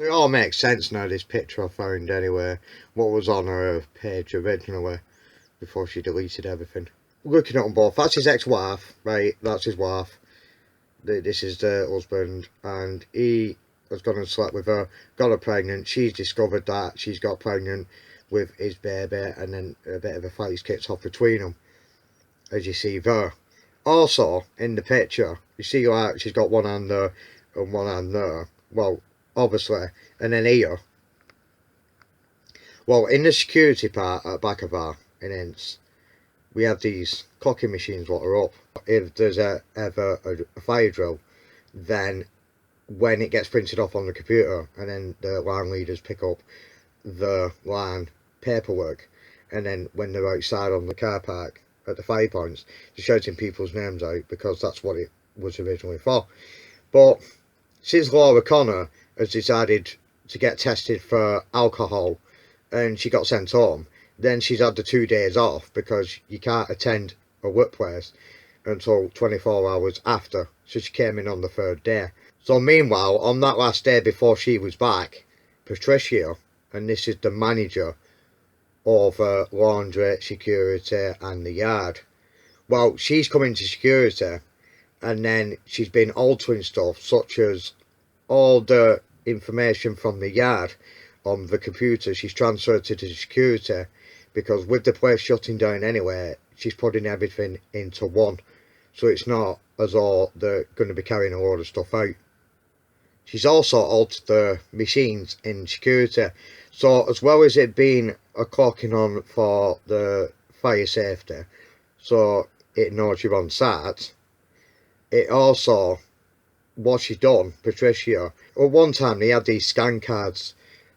It all makes sense now, this picture I found anyway. What was on her page originally, before she deleted everything. Looking at them both, that's his ex-wife, right? That's his wife. This is the husband, and he has gone and slept with her, got her pregnant. She's discovered that she's got pregnant with his baby, and then a bit of a fight's kicked off between them, as you see there. Also, in the picture, you see like she's got one hand there and one hand there. Well, obviously, and then here. Well, in the security part at bakkavor in Ince, we have these clocking machines what are up. If there's ever a fire drill, then when it gets printed off on the computer, and then the line leaders pick up the line paperwork, and then when they're outside on the car park at the fire points, they're shouting people's names out, because that's what it was originally for. But since Laura Connor has decided to get tested for alcohol and she got sent home, then she's had the 2 days off, because you can't attend a workplace until 24 hours after. So she came in on the 3rd day. So meanwhile, on that last day before she was back, Patricia, and this is the manager of laundry, security and the yard, well, she's come into security, and then she's been altering stuff, such as all the information from the yard on the computer she's transferred to the security, because with the place shutting down anyway, she's putting everything into one, so it's not as though they're going to be carrying a load of stuff out. She's also altered the machines in security, so as well as it being a clocking on for the fire safety, so it knows you're on site, it also, what she's done, Patricia, at one time they had these scan cards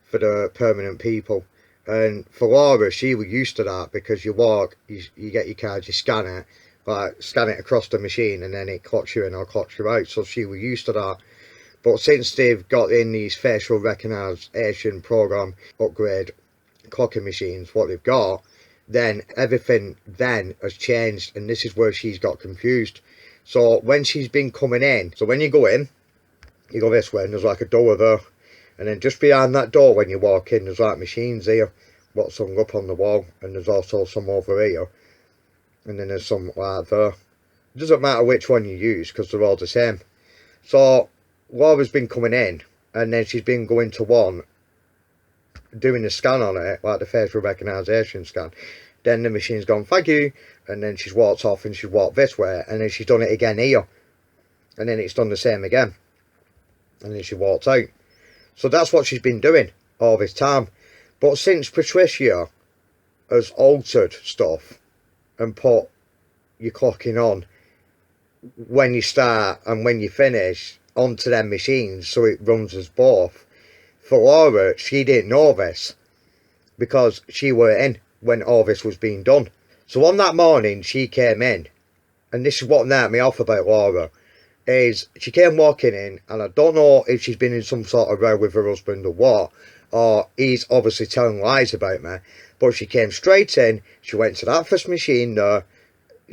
for the permanent people, and for Laura, she was used to that, because you walk, you get your card, you scan it, like scan it across the machine, and then it clocks you in or clocks you out, so she was used to that. But since they've got in these facial recognition program upgrade clocking machines, what they've got, then everything then has changed, and this is where she's got confused. So when she's been coming in, so when you go in, you go this way, and there's like a door there, and then just behind that door when you walk in, there's like machines here what's hung up on the wall, and there's also some over here, and then there's some like there. It doesn't matter which one you use, because they're all the same. So Laura's been coming in, and then she's been going to one, doing the scan on it, like the facial recognition scan. Then the machine's gone, thank you, and then she's walked off, and she's walked this way, and then she's done it again here, and then it's done the same again, and then she walked out. So that's what she's been doing all this time. But since Patricia has altered stuff and put your clocking on when you start and when you finish onto them machines, so it runs as both, for Laura, she didn't know this, because she were in when all this was being done. So on that morning she came in, and this is what knocked me off about Laura, is she came walking in, and I don't know if she's been in some sort of row with her husband or what, or he's obviously telling lies about me, but she came straight in, she went to that first machine there,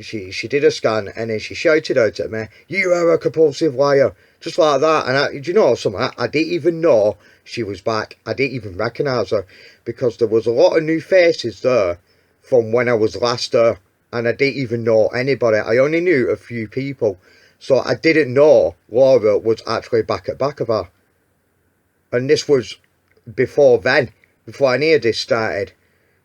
she did a scan, and then she shouted out at me, "You are a compulsive liar," just like that. And do you know something? I didn't even know she was back. I didn't even recognise her, because there was a lot of new faces there from when I was last there, and I didn't even know anybody. I only knew a few people, so I didn't know Laura was actually back at bakkavor. And this was before then, before any of this started.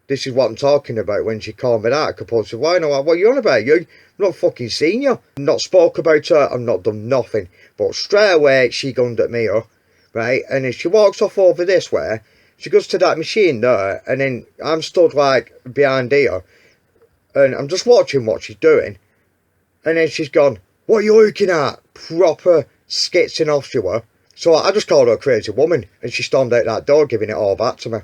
This is what I'm talking about when she called me that, compulsive liar. I'm like, what are you on about? I've not fucking seen you. I've not spoke about her. I've not done nothing. But straight away, she gunned at me, right? And then she walks off over this way. She goes to that machine there, and then I'm stood like behind here, and I'm just watching what she's doing. And then she's gone, "What are you looking at?" Proper skitzing off she were. So I just called her a crazy woman, and she stormed out that door, giving it all back to me.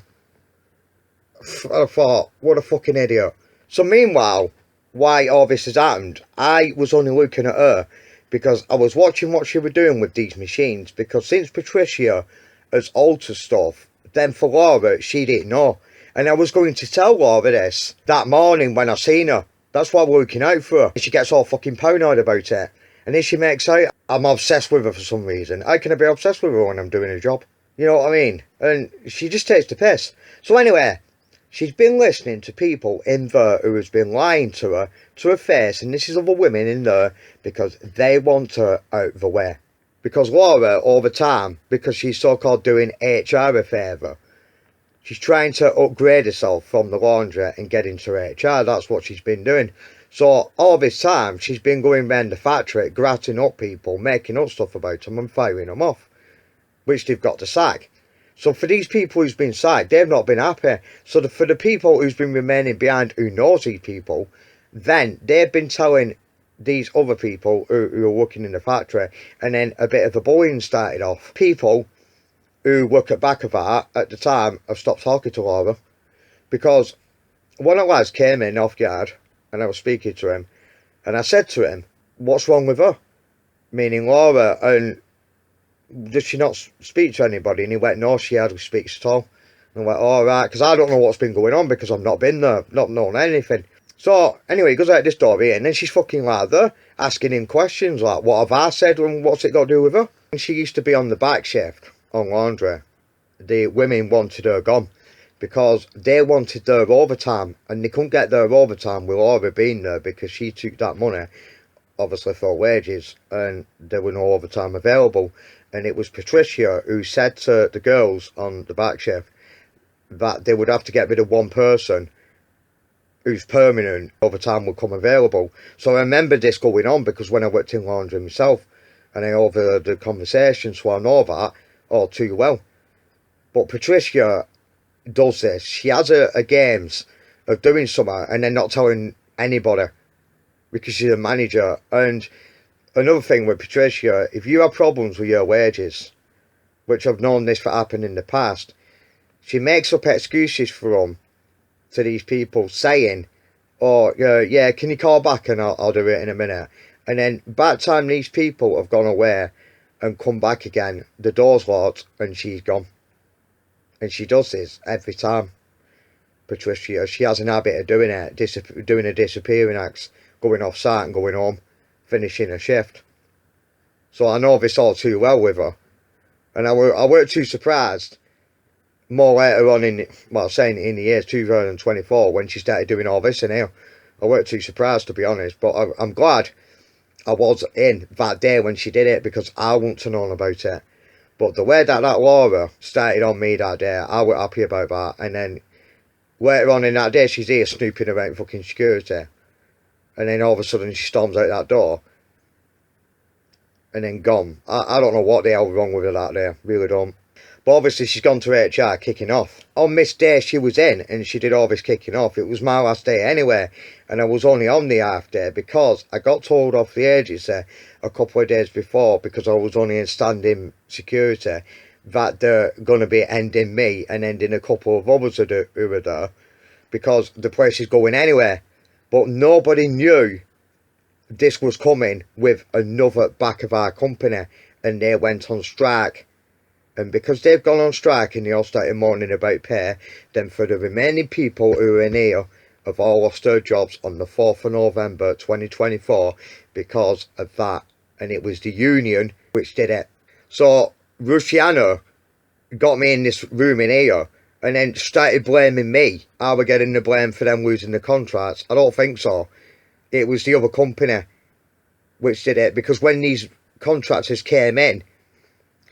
I thought, what a fucking idiot. So meanwhile, why all this has happened, I was only looking at her because I was watching what she was doing with these machines, because since Patricia has altered stuff, then for Laura, she didn't know. And I was going to tell Laura this that morning when I seen her. That's why we're looking out for her. She gets all fucking paranoid about it. And then she makes out I'm obsessed with her for some reason. How can I be obsessed with her when I'm doing a job? You know what I mean? And she just takes the piss. So anyway, she's been listening to people in there who has been lying to her face, and this is other women in there because they want her out of the way. Because Laura, all the time, because she's so-called doing HR a favour, she's trying to upgrade herself from the laundry and get into HR. That's what she's been doing. So all this time, she's been going round the factory, gratting up people, making up stuff about them and firing them off, which they've got to sack. So for these people who's been sacked, they've not been happy. So for the people who's been remaining behind who knows these people, then they've been telling these other people who are working in the factory, and then a bit of a bullying started off. People who work at bakkavor at the time have stopped talking to Laura, because one of the lads came in off guard and I was speaking to him, and I said to him, what's wrong with her? Meaning Laura, and does she not speak to anybody? And he went, no, she hardly speaks at all. And I went, all right, because I don't know what's been going on because I've not been there, not known anything. So anyway, he goes out this door here, and then she's fucking like there, asking him questions like, what have I said and what's it got to do with her? And she used to be on the backshift on laundry. The women wanted her gone because they wanted their overtime, and they couldn't get their overtime with Laura being there because she took that money, obviously for wages, and there were no overtime available. And it was Patricia who said to the girls on the back shift that they would have to get rid of one person who's permanent, overtime would come available. So I remember this going on because when I worked in laundry myself, and I overheard the conversation, so I know that all too well. But Patricia does this. She has a games of doing something and then not telling anybody because she's a manager. And another thing with Patricia, if you have problems with your wages, which I've known this for happen in the past, she makes up excuses for them to these people saying, oh, yeah, can you call back and I'll do it in a minute. And then by the time these people have gone away and come back again, the door's locked and she's gone. And she does this every time. Patricia, she has an habit of doing it, doing a disappearing acts, going off site and going home, finishing a shift. So I know this all too well with her. And I weren't too surprised more later on in the years 2024 when she started doing all this in here. I weren't too surprised, to be honest, but I'm glad I was in that day when she did it because I wouldn't have known about it. But the way that Laura started on me that day, I was happy about that. And then later on in that day, she's here snooping around fucking security. And then all of a sudden she storms out that door. And then gone. I don't know what the hell was wrong with her that day. Really don't. But obviously she's gone to HR kicking off. On this day she was in and she did all this kicking off. It was my last day anyway. And I was only on the half day because I got told off the agency a couple of days before, because I was only in standing security, that they're going to be ending me and ending a couple of others who were there because the place is going anyway. But nobody knew this was coming with another bakkavor company, and they went on strike. And because they've gone on strike and they all started mourning about pay, then for the remaining people who are in here have all lost their jobs on the 4th of November 2024 because of that. And it was the union which did it. So Rusciano got me in this room in here and then started blaming me. Are we getting the blame for them losing the contracts? I don't think so. It was the other company which did it, because when these contractors came in,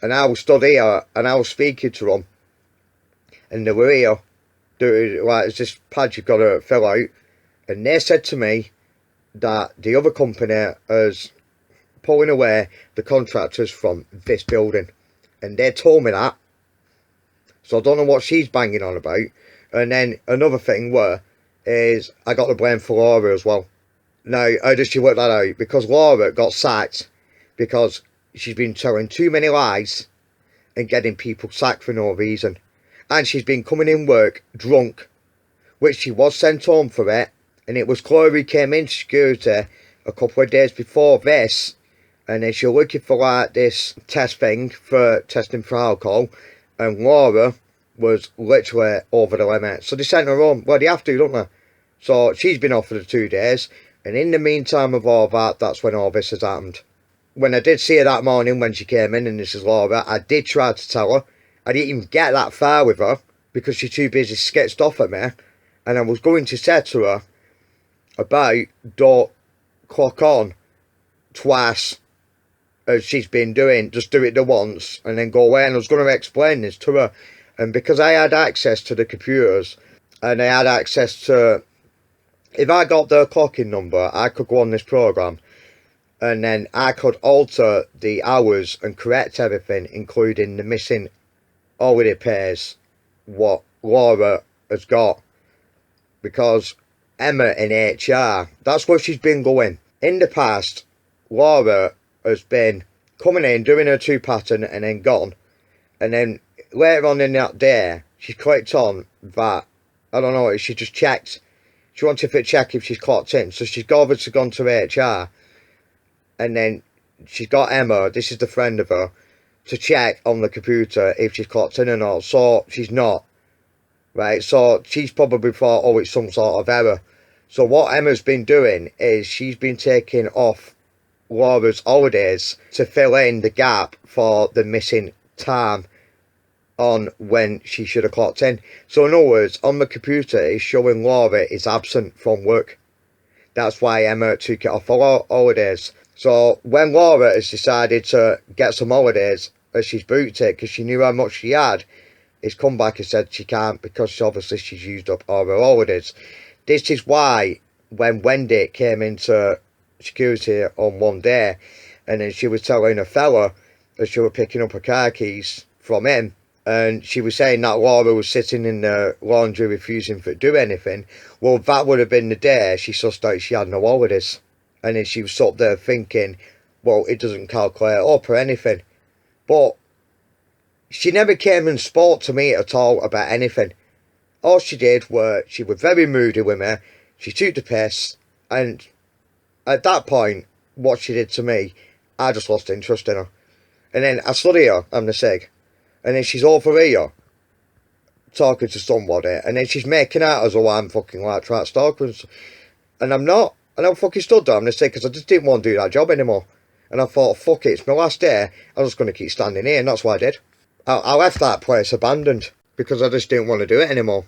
and I was stood here and I was speaking to them, and they were here, like, it's this pad you've got to fill out, and they said to me that the other company is pulling away the contractors from this building, and they told me that. So I don't know what she's banging on about. And then another thing is I got the blame for Laura as well. Now, how does she work that out? Because Laura got sacked because she's been telling too many lies and getting people sacked for no reason. And she's been coming in work drunk, which she was sent home for it. And it was Chloe who came into security a couple of days before this. And then she was looking for like this test thing for testing for alcohol. And Laura was literally over the limit. So they sent her home. Well, they have to, don't they? So she's been off for the 2 days. And in the meantime of all that, that's when all this has happened. When I did see her that morning when she came in, and this is Laura, I did try to tell her, I didn't even get that far with her because she's too busy sketched off at me, and I was going to say to her about don't clock on twice as she's been doing, just do it the once and then go away. And I was going to explain this to her, and because I had access to the computers and I had access to, if I got their clocking number, I could go on this program and then I could alter the hours and correct everything, including the missing holiday pays what Laura has got, because Emma in HR, that's where she's been going. In the past, Laura has been coming in, doing her 2 pattern and then gone, and then later on in that day she clicked on that, I don't know, she just checked, she wanted to check if she's clocked in, so she's obviously gone to HR, and then she's got Emma, this is the friend of her, to check on the computer if she's clocked in or not. So she's not, right? So she's probably thought, oh, it's some sort of error. So what Emma's been doing is she's been taking off Laura's holidays to fill in the gap for the missing time on when she should have clocked in. So in other words, on the computer it's showing Laura is absent from work. That's why Emma took it off her holidays. So when Laura has decided to get some holidays, as she's booked it because she knew how much she had, it's come back and said she can't because obviously she's used up all her holidays. This is why when Wendy came into security on one day and then she was telling a fella that she was picking up her car keys from him, and she was saying that Laura was sitting in the laundry refusing to do anything, well, that would have been the day she sussed out she had no holidays. And then she was up there thinking, well, it doesn't calculate up or anything. But she never came and spoke to me at all about anything. All she did was, she was very moody with me, she took the piss, and at that point, what she did to me, I just lost interest in her. And then I stood here, I'm the sig, and then she's over here, talking to somebody, and then she's making out as though I'm fucking like trying to stalk her, and I'm not. And I fucking stood there, I'm the sig, because I just didn't want to do that job anymore. And I thought, fuck it, it's my last day, I'm just going to keep standing here, and that's what I did. I left that place abandoned, because I just didn't want to do it anymore.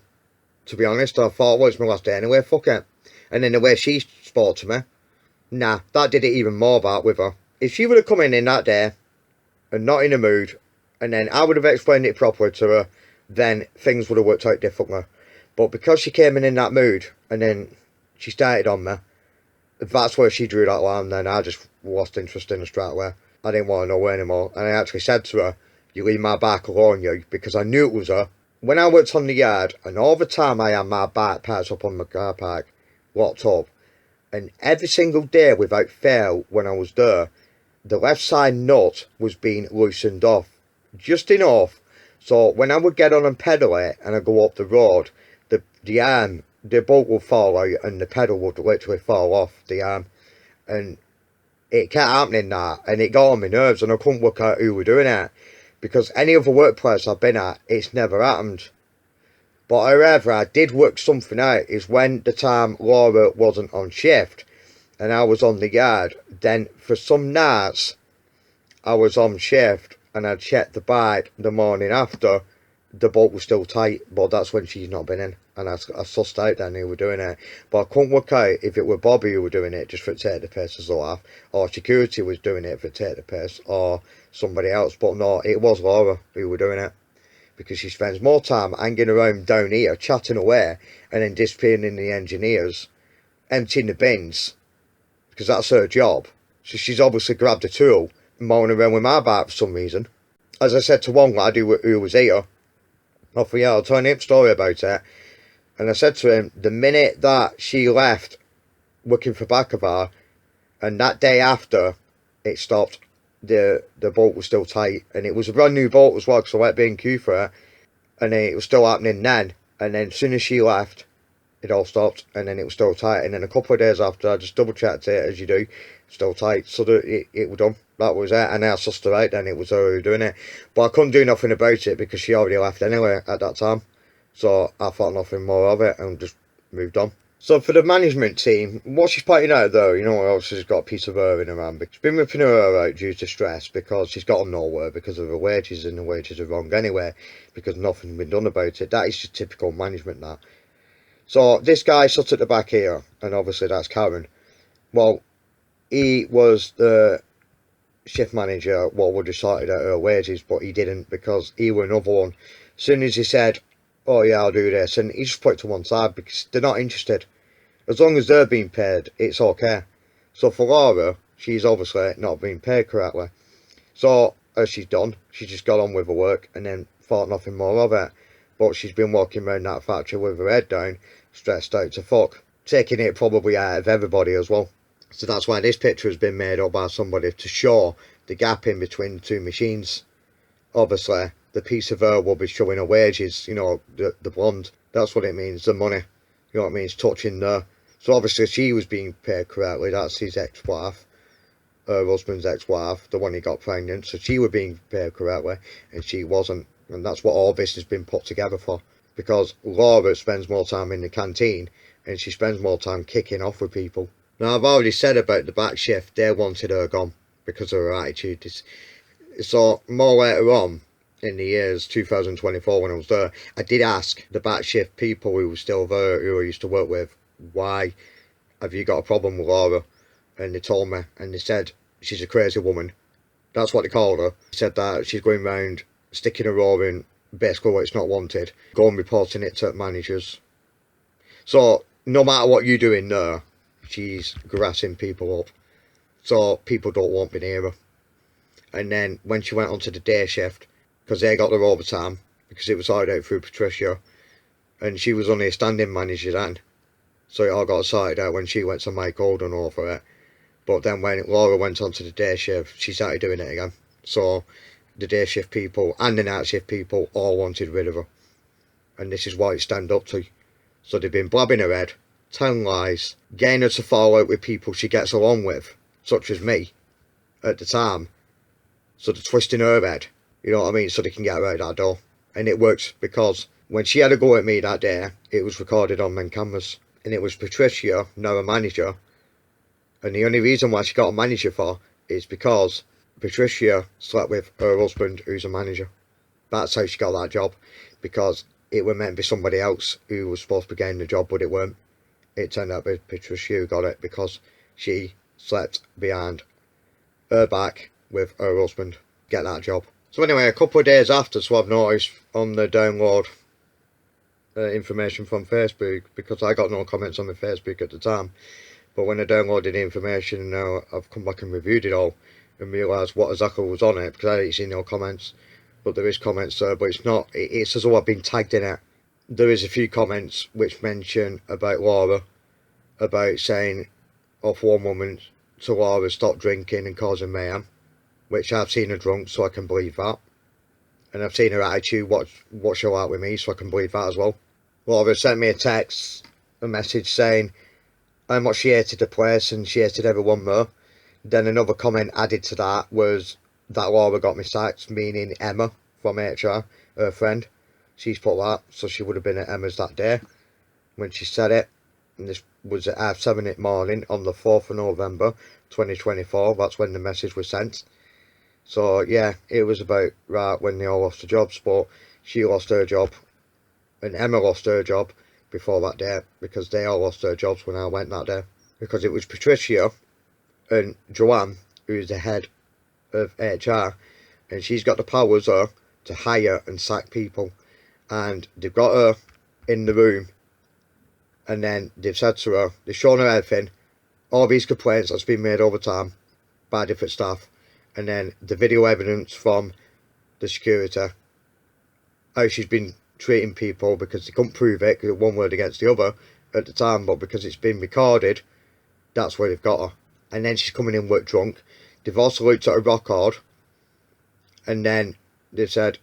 To be honest, I thought, well, it's my last day anyway, fuck it. And then the way she spoke to me, nah, that did it even more bad with her. If she would have come in that day, and not in a mood, and then I would have explained it properly to her, then things would have worked out differently. But because she came in that mood, and then she started on me, that's where she drew that line. Then I just lost interest in her straight away. I didn't want to know her anymore, and I actually said to her, you leave my bike alone, you, because I knew it was her. When I worked on the yard, and all the time I had my bike parked up on my car park, locked up, and every single day without fail when I was there, the left side nut was being loosened off, just enough, so when I would get on and pedal it, and I go up the road, the bolt would fall out and the pedal would literally fall off the arm, and it kept happening that, and it got on my nerves, and I couldn't work out who were doing it, because any other workplace I've been at, it's never happened. But however, I did work something out, is when the time Laura wasn't on shift and I was on the yard, then for some nights I was on shift and I'd check the bike the morning after, the bolt was still tight, but that's when she's not been in, and I sussed out then who were doing it. But I couldn't work out if it were Bobby who were doing it just for to take the piss as a laugh, or security was doing it for to take the piss, or somebody else. But no, it was Laura who were doing it, because she spends more time hanging around down here chatting away and then disappearing in the engineers, emptying the bins, because that's her job. So she's obviously grabbed a tool and moaning around with my bike for some reason. As I said to one lad who was here, off the I'll tell him a story about it, and I said to him, the minute that she left working for Bakkavor, and that day after it stopped, the bolt was still tight, and it was a brand new bolt as well, because I went being queue for it, and it was still happening then, and then as soon as she left, it all stopped, and then it was still tight, and then a couple of days after, I just double checked it, as you do, still tight, so that it was done. That was it, and I sussed her out then, it was her who was doing it. But I couldn't do nothing about it because she already left anyway at that time. So I thought nothing more of it and just moved on. So for the management team, what she's pointing out though, you know, obviously she's got a piece of her in her hand. She's been ripping her hair out due to stress because she's gotten nowhere because of her wages, and the wages are wrong anyway because nothing's been done about it. That is just typical management, that. So this guy sat at the back here, and obviously that's Karen. Well, he was the shift manager what would have sorted out her wages, but he didn't because he were another one. As soon as he said, oh yeah, I'll do this, and he just put it to one side because they're not interested. As long as they're being paid, it's okay. So for Laura, she's obviously not being paid correctly. So as she's done, she just got on with her work and then thought nothing more of it. But she's been walking around that factory with her head down, stressed out to fuck, taking it probably out of everybody as well. So that's why this picture has been made up by somebody to show the gap in between the two machines. Obviously, the piece of her will be showing her wages, you know, the blonde. That's what it means, the money. You know what I mean? It's touching there. So obviously she was being paid correctly. That's his ex-wife, her husband's ex-wife, the one he got pregnant. So she was being paid correctly, and she wasn't. And that's what all this has been put together for. Because Laura spends more time in the canteen, and she spends more time kicking off with people. Now, I've already said about the back shift, they wanted her gone because of her attitude. So more later on, in the years 2024 when I was there, I did ask the back shift people who were still there, who I used to work with, why have you got a problem with Laura? And they told me, and they said she's a crazy woman. That's what they called her. They said that she's going round sticking her oar in basically where it's not wanted, going reporting it to managers. So no matter what you do in there, she's grassing people up. So people don't want to be near her. And then when she went onto the day shift, because they got their overtime, because it was sorted out through Patricia, and she was only a standing manager then. So it all got sorted out when she went to Mike Golden over it. But then when Laura went on to the day shift, she started doing it again. So the day shift people and the night shift people all wanted rid of her. And this is what it stand up to. So they've been blabbing her head, telling lies, getting her to fall out with people she gets along with, such as me, at the time. So they're twisting her head, you know what I mean, so they can get her out that door. And it works because when she had a go at me that day, it was recorded on men cameras. And it was Patricia, now a manager. And the only reason why she got a manager for is because Patricia slept with her husband, who's a manager. That's how she got that job. Because it was meant to be somebody else who was supposed to be getting the job, but it weren't. It turned out to be Patricia who got it because she slept behind her back with her husband. Get that job. So anyway, a couple of days after, so I've noticed on the download information from Facebook, because I got no comments on my Facebook at the time, but when I downloaded the information, now I've come back and reviewed it all and realised what exactly was on it, because I didn't see no comments. But there is comments there, but it's not, it's as though I've been tagged in it. There is a few comments which mention about Laura, about saying off one woman to Laura, stop drinking and causing mayhem, which I've seen her drunk, so I can believe that. And I've seen her attitude, what she'll like with me, so I can believe that as well. Laura sent me a message saying how much she hated the place and she hated everyone there. Then another comment added to that was that Laura got me sacked, meaning Emma from HR, her friend. She's put that, so she would have been at Emma's that day when she said it. And this was at 7:30 in the morning on the 4th of November 2024. That's when the message was sent. So yeah, it was about right when they all lost their jobs, but she lost her job and Emma lost her job before that day, because they all lost their jobs when I went that day, because it was Patricia and Joanne who's the head of HR, and she's got the powers there to hire and sack people, and they've got her in the room, and then they've said to her, they've shown her everything, all these complaints that's been made over time by different staff, and then the video evidence from the security, how she's been treating people, because they couldn't prove it, because one word against the other at the time, but because it's been recorded, that's where they've got her. And then she's coming in work drunk. They've also looked at her record, and then they've said,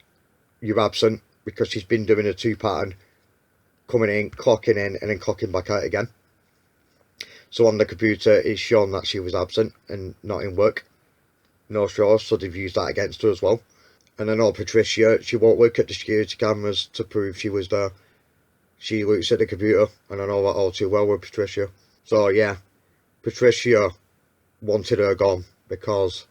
you're absent, because she's been doing a 2-pattern, coming in, clocking in, and then clocking back out again. So on the computer it's shown that she was absent and not in work. No shows, so they've used that against her as well. And I know Patricia, she won't look at the security cameras to prove she was there. She looks at the computer, and I know that all too well with Patricia. So yeah, Patricia wanted her gone because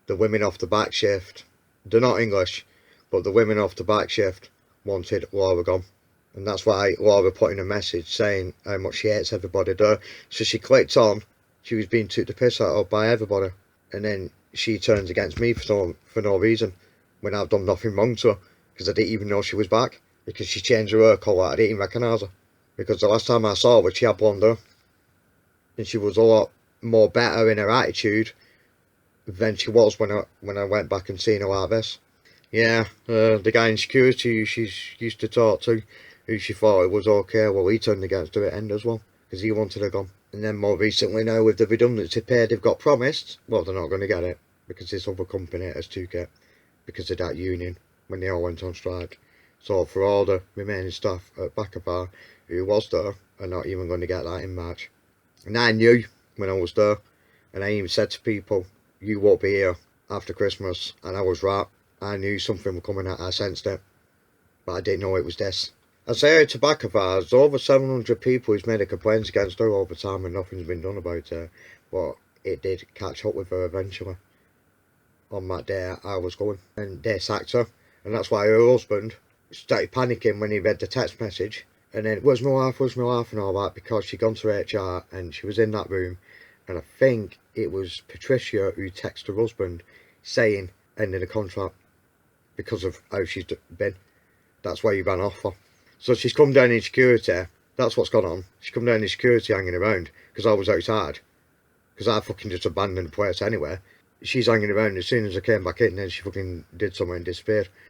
the women off the back shift, they're not English, but the women off the back shift wanted Laura gone. And that's why Laura put in a message saying how much she hates everybody there. So she clicked on, she was being took the piss out of by everybody. And then she turns against me for no reason, when I've done nothing wrong to her, because I didn't even know she was back, because she changed her hair colour. I didn't even recognise her, because the last time I saw her, she had blonde hair, and she was a lot more better in her attitude than she was when I went back and seen her like this. Yeah, the guy in security who she used to talk to, who she thought it was okay, well, he turned against her at end as well, because he wanted her gone. And then more recently now, with the redundancy pay they've got promised, well, they're not going to get it, because this other company has took it, because of that union, when they all went on strike. So for all the remaining staff at bakkavor who was there, are not even going to get that in March. And I knew when I was there, and I even said to people, you won't be here after Christmas, and I was right. I knew something was coming out, I sensed it, but I didn't know it was this. I say out to bakkavor, there's over 700 people who's made a complaint against her over time and nothing's been done about it, but it did catch up with her eventually. On that day I was going, and they sacked her, and that's why her husband started panicking when he read the text message, and then, where's my wife and all that, because she'd gone to HR and she was in that room, and I think it was Patricia who texted her husband saying ending the contract because of how she's been. That's why he ran off for. So she's come down in security. That's what's gone on. She's come down in security hanging around because I was outside, because I fucking just abandoned the place anyway. She's hanging around. As soon as I came back in, then she fucking did something and disappeared.